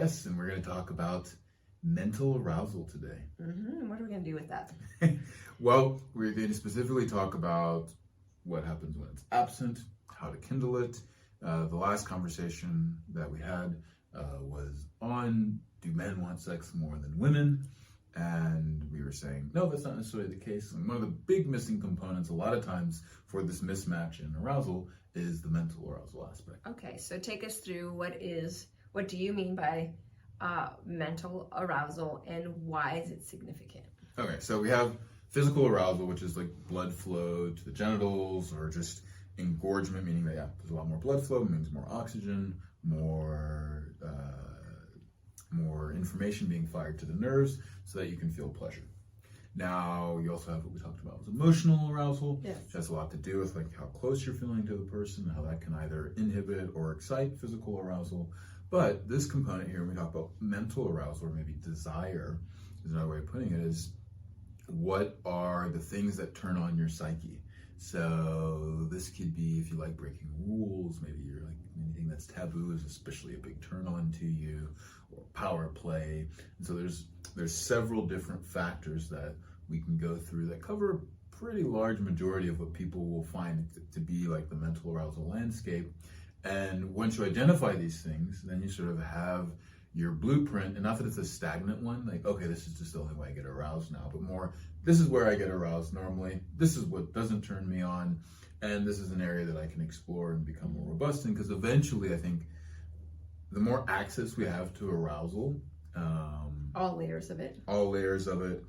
Yes, and we're going to talk about mental arousal today. What are we going to do with that? Well, we're going to specifically talk about what happens when it's absent, how to kindle it. The last conversation that we had was on, do men want sex more than women? And we were saying, no, that's not necessarily the case. And one of the big missing components a lot of times for this mismatch in arousal is the mental arousal aspect. Okay, so take us through what do you mean by mental arousal and why is it significant? Okay, so we have physical arousal, which is like blood flow to the genitals, or just engorgement, meaning that, there's a lot more blood flow, means more oxygen, more information being fired to the nerves so that you can feel pleasure. Now, you also have what we talked about was emotional arousal, Yes. which has a lot to do with like how close you're feeling to the person, and how that can either inhibit or excite physical arousal. But this component here, when we talk about mental arousal, or maybe desire, is another way of putting it, is what are the things that turn on your psyche? So this could be if you like breaking rules, maybe you're like anything that's taboo is especially a big turn on to you, or power play. And so there's several different factors that we can go through that cover a pretty large majority of what people will find to be like the mental arousal landscape. And once you identify these things, then you sort of have your blueprint, and not that it's a stagnant one, like, okay, this is just the only way I get aroused now, but more, this is where I get aroused normally, this is what doesn't turn me on, and this is an area that I can explore and become more robust in, because eventually I think the more access we have to arousal, All layers of it,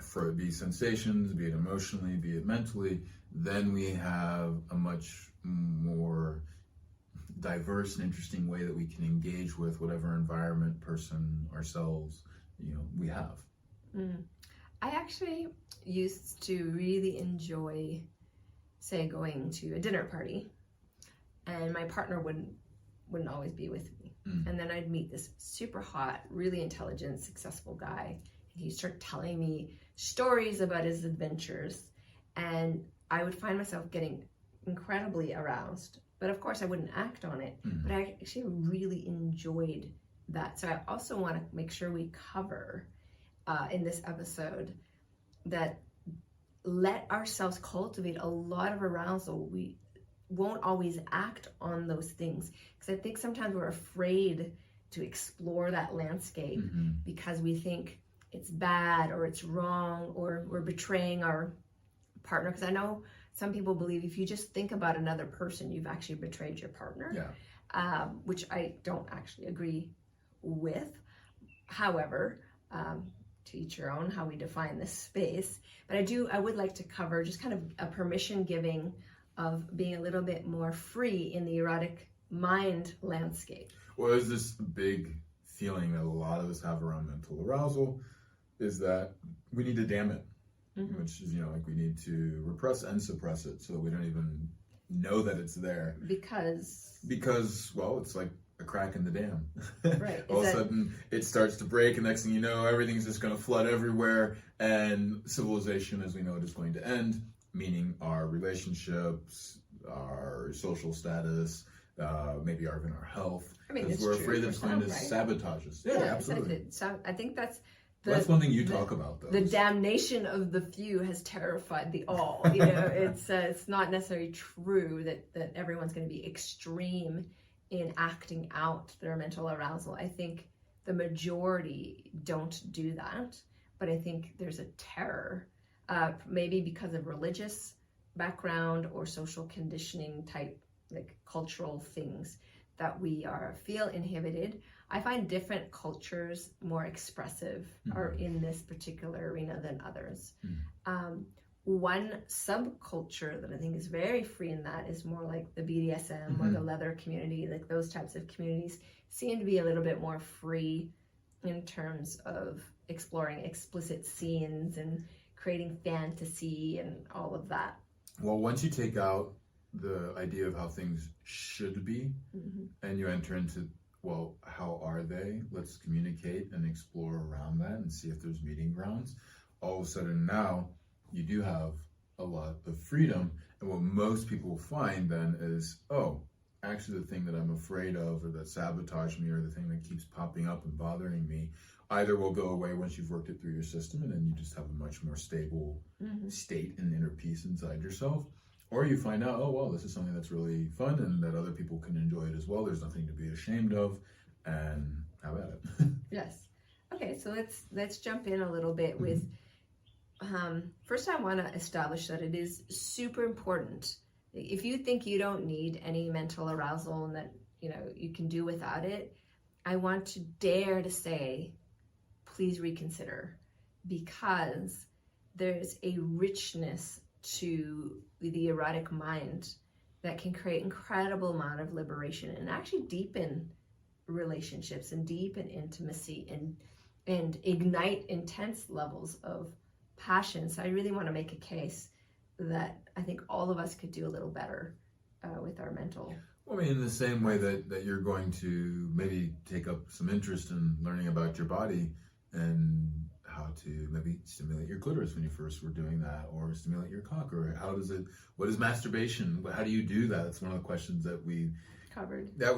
for it be sensations, be it emotionally, be it mentally, then we have a much more diverse and interesting way that we can engage with whatever environment, person, ourselves, we have. I actually used to really enjoy, say, going to a dinner party, and my partner wouldn't always be with me. And then I'd meet this super hot, really intelligent, successful guy, and he'd start telling me stories about his adventures, and I would find myself getting incredibly aroused. But of course I wouldn't act on it, but I actually really enjoyed that. So I also want to make sure we cover in this episode that let ourselves cultivate a lot of arousal. We won't always act on those things, because I think sometimes we're afraid to explore that landscape because we think it's bad or it's wrong or we're betraying our partner. Because I know some people believe if you just think about another person, you've actually betrayed your partner, which I don't actually agree with. However, to each your own how we define this space. But I would like to cover just kind of a permission giving of being a little bit more free in the erotic mind landscape. Well, there's this big feeling that a lot of us have around mental arousal, is that we need to damn it. Which is, like we need to repress and suppress it so that we don't even know that it's there. Because, well, it's like a crack in the dam. Right. All of a sudden, it starts to break, and next thing you know, everything's just going to flood everywhere, and civilization, as we know it, is going to end, meaning our relationships, our social status, maybe even our health. Because we're afraid that it's going to sabotage us. Yeah, absolutely. I think that's one thing you talk about, though. The damnation of the few has terrified the all. It's not necessarily true that everyone's going to be extreme in acting out their mental arousal. I think the majority don't do that, but I think there's a terror, maybe because of religious background or social conditioning type, like cultural things, that we feel inhibited. I find different cultures more expressive or in this particular arena than others. One subculture that I think is very free in that is more like the BDSM or the leather community. Like those types of communities seem to be a little bit more free in terms of exploring explicit scenes and creating fantasy and all of that. Well, once you take out the idea of how things should be and you enter into, well, how are they? Let's communicate and explore around that and see if there's meeting grounds. All of a sudden now you do have a lot of freedom. And what most people find then is, oh, actually the thing that I'm afraid of, or that sabotages me, or the thing that keeps popping up and bothering me, either will go away once you've worked it through your system, and then you just have a much more stable state and inner peace inside yourself. Or you find out, oh, well, this is something that's really fun and that other people can enjoy it as well. There's nothing to be ashamed of, and how about it? Yes. Okay, so let's jump in a little bit with, first I want to establish that it is super important. If you think you don't need any mental arousal and that, you can do without it, I want to dare to say, please reconsider, because there's a richness to the erotic mind that can create incredible amount of liberation and actually deepen relationships and deepen intimacy and ignite intense levels of passion. So I really want to make a case that I think all of us could do a little better with our mental. Well, I mean, in the same way that you're going to maybe take up some interest in learning about your body and how to maybe stimulate your clitoris when you first were doing that, or stimulate your cock, or what is masturbation? How do you do that? That's one of the questions that we cover, but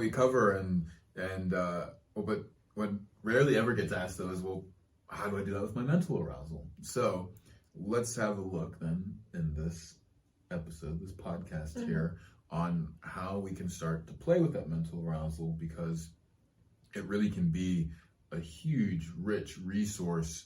what rarely ever gets asked though is, well, how do I do that with my mental arousal? So let's have a look then in this episode, this podcast here, on how we can start to play with that mental arousal, because it really can be a huge, rich resource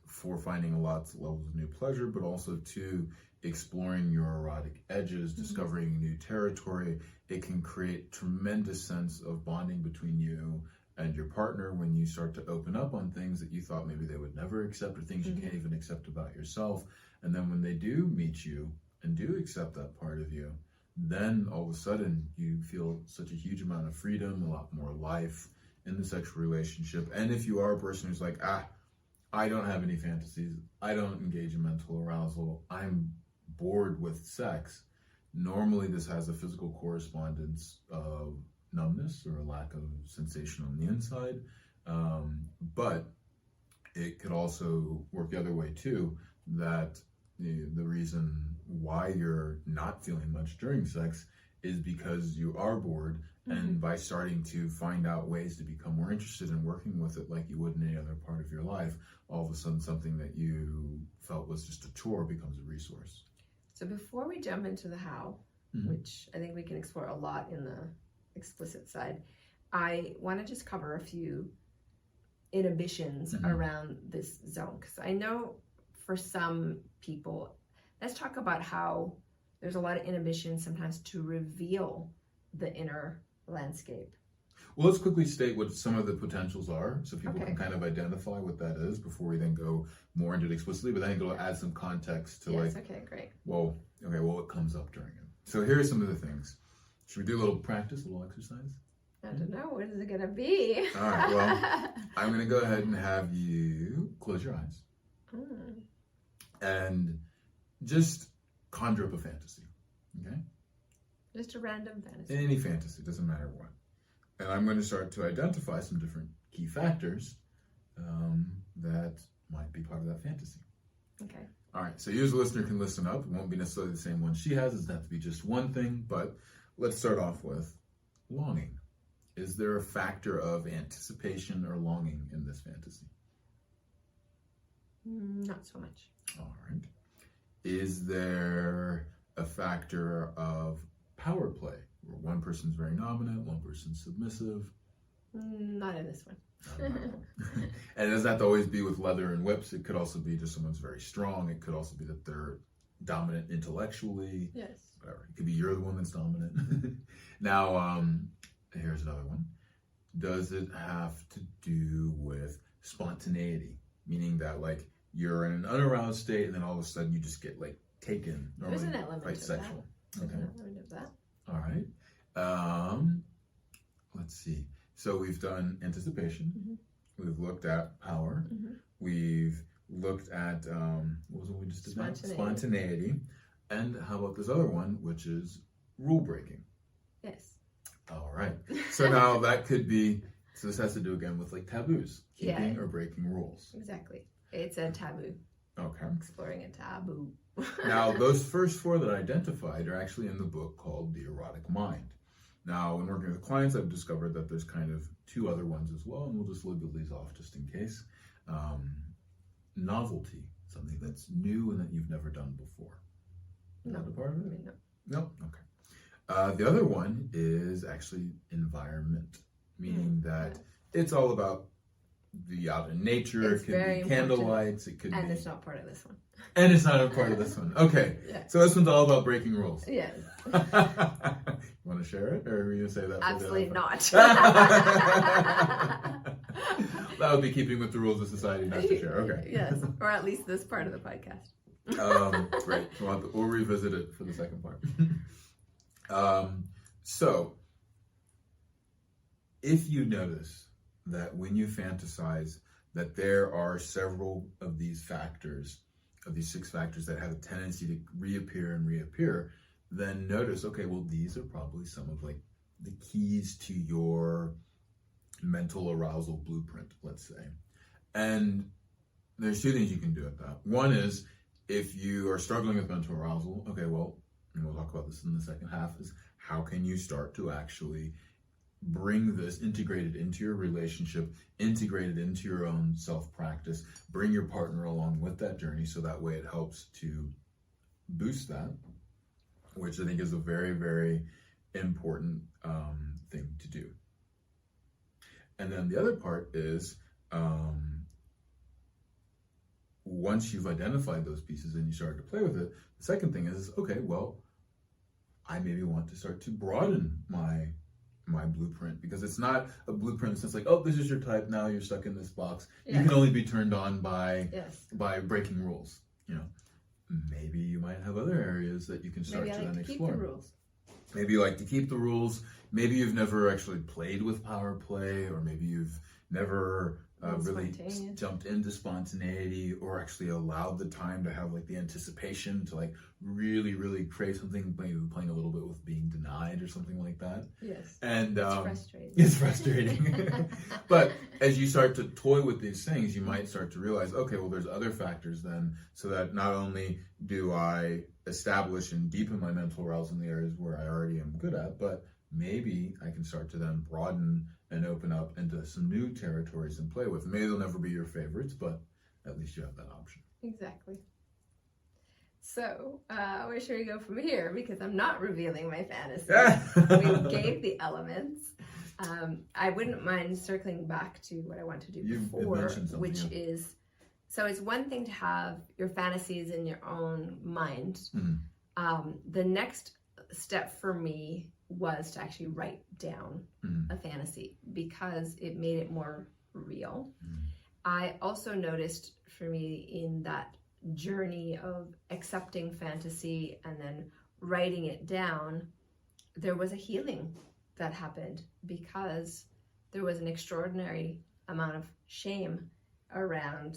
for finding lots of levels of new pleasure, but also to exploring your erotic edges, discovering new territory. It can create tremendous sense of bonding between you and your partner when you start to open up on things that you thought maybe they would never accept, or things you can't even accept about yourself. And then when they do meet you and do accept that part of you, then all of a sudden you feel such a huge amount of freedom, a lot more life in the sexual relationship. And if you are a person who's like, I don't have any fantasies, I don't engage in mental arousal, I'm bored with sex, normally this has a physical correspondence of numbness or a lack of sensation on the inside, but it could also work the other way too, that the reason why you're not feeling much during sex is because you are bored, and by starting to find out ways to become more interested in working with it like you would in any other part of your life, all of a sudden something that you felt was just a chore becomes a resource. So before we jump into the how, which I think we can explore a lot in the explicit side, I want to just cover a few inhibitions around this zone, because I know for some people, let's talk about how there's a lot of inhibition sometimes to reveal the inner landscape. Well, let's quickly state what some of the potentials are, so people can kind of identify what that is before we then go more into it explicitly, but I think it'll add some context to Okay, great. Well, what comes up during it. So here are some of the things. Should we do a little practice, a little exercise? I don't know, what is it going to be? All right, well, I'm going to go ahead and have you close your eyes and just conjure up a fantasy, okay? Just a random fantasy. Any fantasy, doesn't matter what. And I'm going to start to identify some different key factors that might be part of that fantasy. Okay. All right, so you as a listener can listen up. It won't be necessarily the same one she has. It doesn't have to be just one thing, but let's start off with longing. Is there a factor of anticipation or longing in this fantasy? Not so much. All right. Is there a factor of power play, where one person's very dominant, one person's submissive? Not in this one. And it doesn't have to always be with leather and whips. It could also be just someone's very strong. It could also be that they're dominant intellectually. Yes. Whatever. It could be you're the one that's dominant. Now, here's another one. Does it have to do with spontaneity? Meaning that you're in an unaroused state and then all of a sudden you just get taken. There's an element of sexual. that. Okay. There's an element of that. All right. Let's see. So we've done anticipation. We've looked at power. We've looked at, what was it we just did? Spontaneity. And how about this other one, which is rule breaking? Yes. All right. So now that could be, so this has to do again with taboos, keeping or breaking rules. Exactly. It's a taboo. Okay. Exploring a taboo. Now, those first 4 that I identified are actually in the book called The Erotic Mind. Now, when working with clients, I've discovered that there's kind of 2 other ones as well, and we'll just label these off just in case. Novelty, something that's new and that you've never done before. Is that a part of it? No. No? Okay. The other one is actually environment, meaning that it's all about the out in nature. It's it could very be candlelights. It could and be... it's not part of this one. And it's not a part of this one. Okay. Yeah. So this one's all about breaking rules. Yes. You want to share it, or are you going to say that? Absolutely not. That would be keeping with the rules of society not to share. Okay. Yes, or at least this part of the podcast. Great. We'll revisit it for the second part. So, if you notice that when you fantasize that there are several of these factors, of these 6 factors that have a tendency to reappear, then notice, okay, well, these are probably some of like the keys to your mental arousal blueprint, let's say. And there's 2 things you can do at that. One is, if you are struggling with mental arousal, okay, well, and we'll talk about this in the second half, is how can you start to actually bring this integrated into your relationship, integrated into your own self-practice, bring your partner along with that journey, so that way it helps to boost that, which I think is a very, very important thing to do. And then the other part is, once you've identified those pieces and you start to play with it, the second thing is, okay, well, I maybe want to start to broaden my blueprint, because it's not a blueprint in the sense like, oh, this is your type, now you're stuck in this box. Yeah. You can only be turned on by breaking rules. You know, maybe you might have other areas that you can start to then explore. Keep the rules. Maybe you like to keep the rules. Maybe you've never actually played with power play, or maybe you've never really jumped into spontaneity, or actually allowed the time to have like the anticipation to like really, really crave something, maybe playing a little bit with being denied or something like that. Yes. And it's frustrating. It's frustrating. But as you start to toy with these things, you might start to realize, okay, well, there's other factors then, so that not only do I establish and deepen my mental arousal in the areas where I already am good at, but maybe I can start to then broaden and open up into some new territories and play with. Maybe they'll never be your favorites, but at least you have that option. Exactly. So, where should we go from here? Because I'm not revealing my fantasy. We gave the elements. I wouldn't mind circling back to what I wanted to do before, which is, so it's one thing to have your fantasies in your own mind. Mm-hmm. The next step for me was to actually write down a fantasy, because it made it more real. I also noticed for me in that journey of accepting fantasy and then writing it down, there was a healing that happened, because there was an extraordinary amount of shame around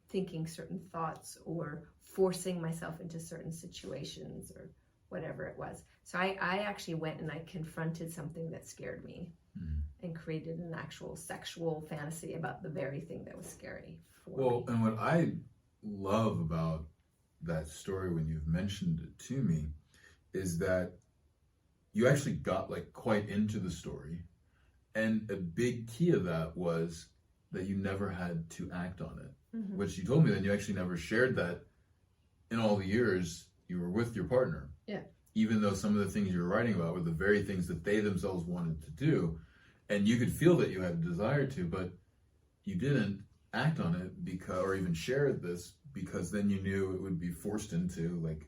thinking certain thoughts or forcing myself into certain situations or whatever it was. So I actually went and I confronted something that scared me and created an actual sexual fantasy about the very thing that was scary for me. And what I love about that story when you've mentioned it to me is that you actually got like quite into the story, and a big key of that was that you never had to act on it, which you told me that you actually never shared that in all the years you were with your partner. Yeah. Even though some of the things you were writing about were the very things that they themselves wanted to do, and you could feel that you had a desire to, but you didn't act on it or even share this, because then you knew it would be forced into like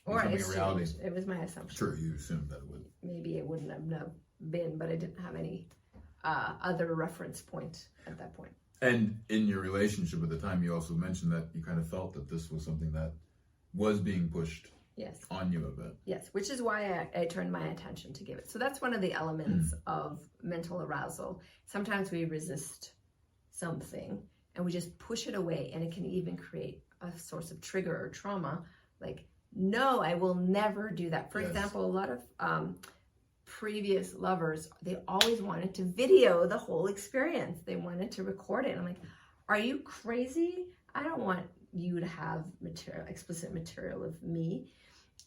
becoming a reality. It was my assumption. Sure, you assumed that it would. Maybe it wouldn't have been, but I didn't have any other reference point at that point. And in your relationship at the time, you also mentioned that you kind of felt that this was something that was being pushed on you a bit. Yes, which is why I turned my attention to give it. So that's one of the elements of mental arousal. Sometimes we resist something and we just push it away, and it can even create a source of trigger or trauma. Like, no, I will never do that. For example, a lot of previous lovers, they always wanted to video the whole experience. They wanted to record it. And I'm like, are you crazy? I don't want you to have explicit material of me.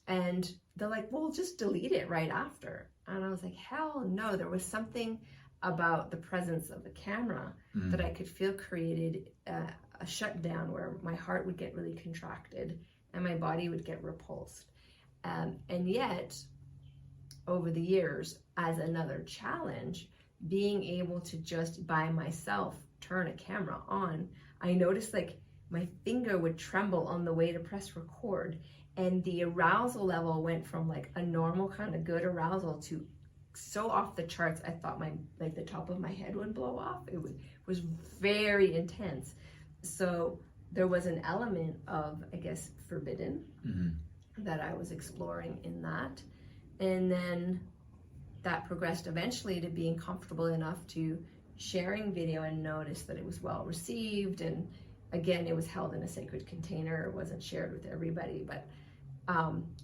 And they're like, well, just delete it right after. And I was like, hell no. There was something about the presence of the camera that I could feel created a shutdown where my heart would get really contracted and my body would get repulsed. And yet, over the years, as another challenge, being able to just by myself turn a camera on, I noticed like my finger would tremble on the way to press record, and the arousal level went from like a normal kind of good arousal to so off the charts. I thought the top of my head would blow off. It was very intense. So there was an element of, I guess, forbidden that I was exploring in that. And then that progressed eventually to being comfortable enough to sharing video and notice that it was well received. And again, it was held in a sacred container. It wasn't shared with everybody. But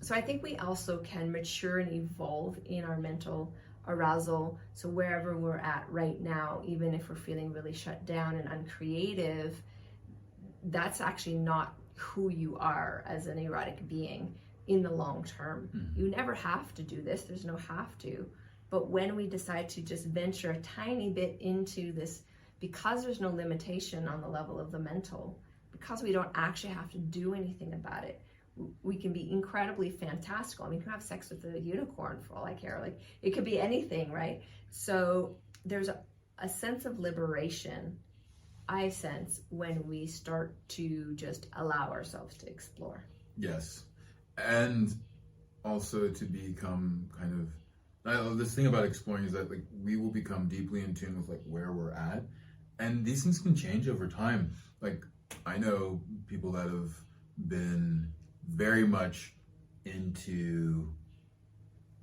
so I think we also can mature and evolve in our mental arousal. So wherever we're at right now, even if we're feeling really shut down and uncreative, that's actually not who you are as an erotic being in the long term. You never have to do this. There's no have to. But when we decide to just venture a tiny bit into this, because there's no limitation on the level of the mental, because we don't actually have to do anything about it, we can be incredibly fantastical. I mean, you can have sex with a unicorn for all I care. Like, it could be anything, right? So there's a sense of liberation, I sense, when we start to just allow ourselves to explore. Yes. And also to become kind of, this thing about exploring is that like we will become deeply in tune with like where we're at, and these things can change over time. Like, I know people that have been very much into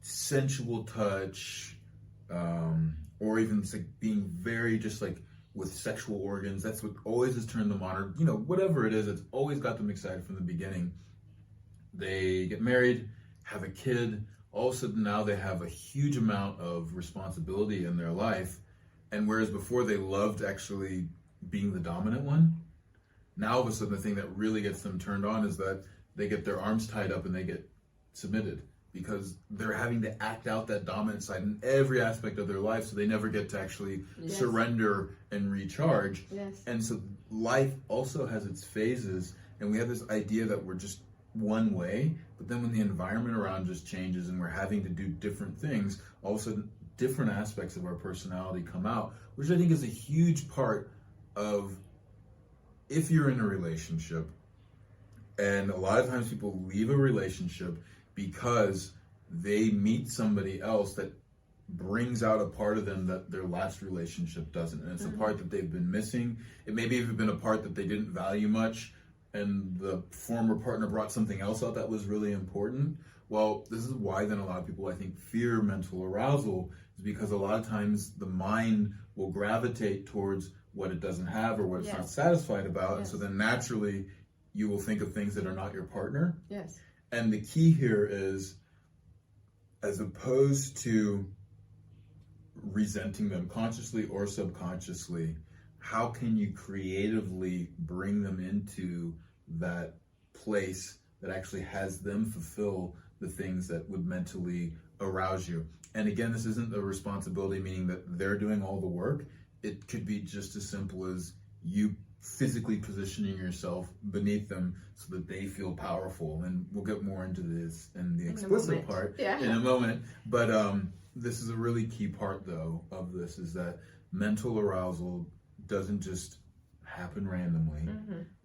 sensual touch, or even just like being very just like with sexual organs. That's what always has turned them on, or whatever it is, it's always got them excited from the beginning. They get married, have a kid, all of a sudden now they have a huge amount of responsibility in their life, and whereas before they loved actually being the dominant one, now all of a sudden the thing that really gets them turned on is that they get their arms tied up and they get submitted, because they're having to act out that dominant side in every aspect of their life, so they never get to actually surrender and recharge. And so life also has its phases, and we have this idea that we're just one way, but then when the environment around just changes and we're having to do different things, all of a sudden different aspects of our personality come out, which I think is a huge part of, if you're in a relationship, and a lot of times people leave a relationship because they meet somebody else that brings out a part of them that their last relationship doesn't, and it's a part that they've been missing. It may be even been a part that they didn't value much, and the former partner brought something else out that was really important. Well, this is why then a lot of people, I think, fear mental arousal, is because a lot of times the mind will gravitate towards what it doesn't have or what it's not satisfied about, and so then naturally you will think of things that are not your partner. And the key here is, as opposed to resenting them consciously or subconsciously, how can you creatively bring them into that place that actually has them fulfill the things that would mentally arouse you? And again, this isn't a responsibility, meaning that they're doing all the work. It could be just as simple as you physically positioning yourself beneath them so that they feel powerful. And we'll get more into this in the explicit part in a moment. But this is a really key part, though, of this, is that mental arousal doesn't just happen randomly.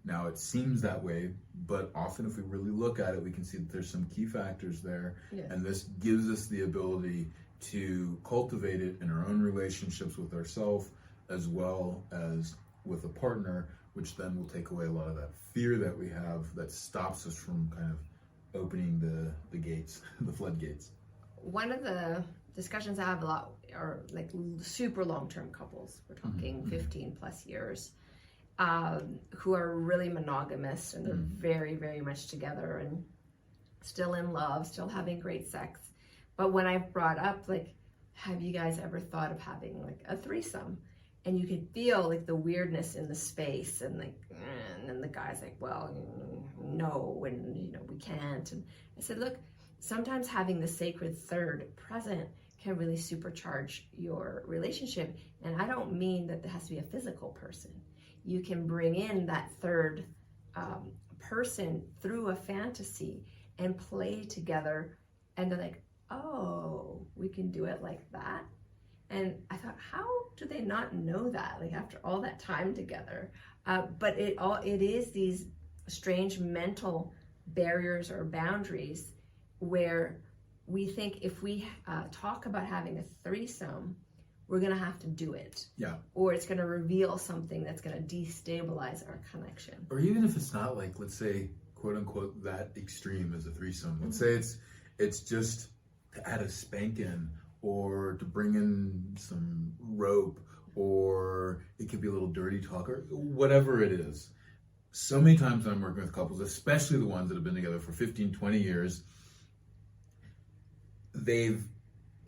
Now, it seems that way, but often if we really look at it, we can see that there's some key factors there. And this gives us the ability to cultivate it in our own relationships with ourselves, as well as with a partner, which then will take away a lot of that fear that we have that stops us from kind of opening the gates, the floodgates. One of the discussions I have a lot are like super long-term couples. We're talking 15 plus years, who are really monogamous, and they're very, very much together and still in love, still having great sex. But when I've brought up, like, have you guys ever thought of having like a threesome? and you can feel like the weirdness in the space, and like, and then the guy's like, well, no, and you know, we can't. And I said, look, sometimes having the sacred third present can really supercharge your relationship. And I don't mean that it has to be a physical person. You can bring in that third person through a fantasy and play together, and they're like, oh, we can do it like that. And I thought, how do they not know that, like after all that time together? But it is these strange mental barriers or boundaries where we think if we talk about having a threesome, we're gonna have to do it. Yeah. Or it's gonna reveal something that's gonna destabilize our connection. Or even if it's not like, let's say, quote unquote, that extreme as a threesome. Let's say it's just to add a spank in, or to bring in some rope, or it could be a little dirty talk, or whatever it is. So many times when I'm working with couples, especially the ones that have been together for 15, 20 years, they've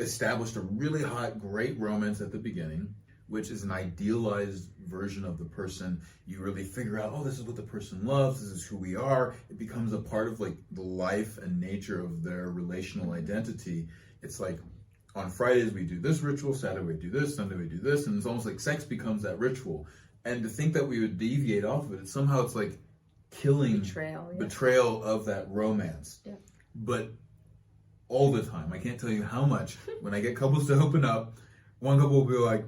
established a really hot, great romance at the beginning, which is an idealized version of the person. You really figure out, oh, this is what the person loves, this is who we are. It becomes a part of like the life and nature of their relational identity. It's like, on Fridays we do this ritual, Saturday we do this, Sunday we do this, and it's almost like sex becomes that ritual. And to think that we would deviate off of it, somehow it's like killing betrayal of that romance. Yeah. But all the time, I can't tell you how much, when I get couples to open up, one couple will be like,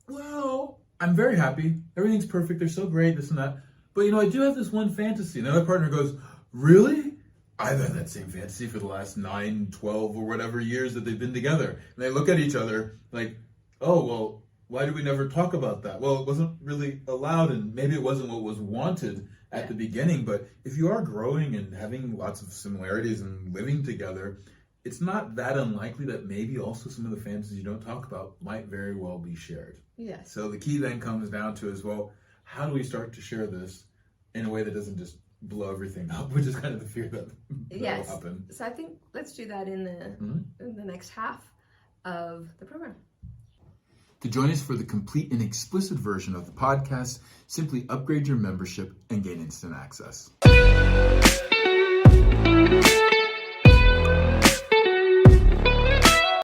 well, I'm very happy, everything's perfect, they're so great, this and that, but you know, I do have this one fantasy. And the other partner goes, really? I've had that same fantasy for the last 9, 12, or whatever years that they've been together. And they look at each other like, oh, well, why did we never talk about that? Well, it wasn't really allowed, and maybe it wasn't what was wanted at the beginning. But if you are growing and having lots of similarities and living together, it's not that unlikely that maybe also some of the fantasies you don't talk about might very well be shared. Yes. So the key then comes down to is, well, how do we start to share this in a way that doesn't just blow everything up, which is kind of the fear that will happen. So I think let's do that in the next half of the program. To join us for the complete and explicit version of the podcast, simply upgrade your membership and gain instant access.